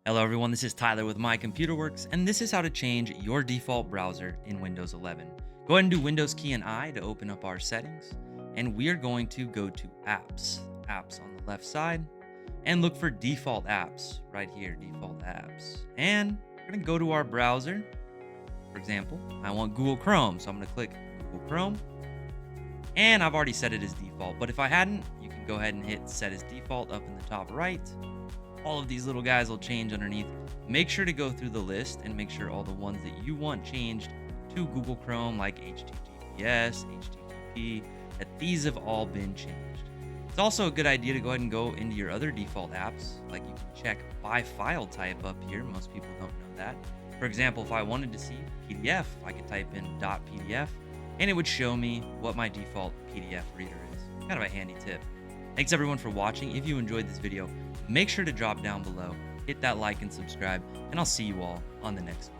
Hello everyone, this is Tyler with My Computer Works, and this is how to change your default browser in Windows 11. Go ahead and do Windows key and I to open up our settings, and we are going to go to apps on the left side, and look for default apps right here, default apps. And we're gonna go to our browser. For example, I want Google Chrome, so I'm gonna click Google Chrome, and I've already set it as default, but if I hadn't, you can go ahead and hit set as default up in the top right. All of these little guys will change underneath. Make sure to go through the list and make sure all the ones that you want changed to Google Chrome, like HTTPS, HTTP, that these have all been changed. It's also a good idea to go ahead and go into your other default apps, like you can check by file type up here. Most people don't know that. For example, if I wanted to see PDF, I could type in .pdf and it would show me what my default PDF reader is. Kind of a handy tip. Thanks everyone for watching. If you enjoyed this video, make sure to drop down below, hit that like and subscribe, and I'll see you all on the next one.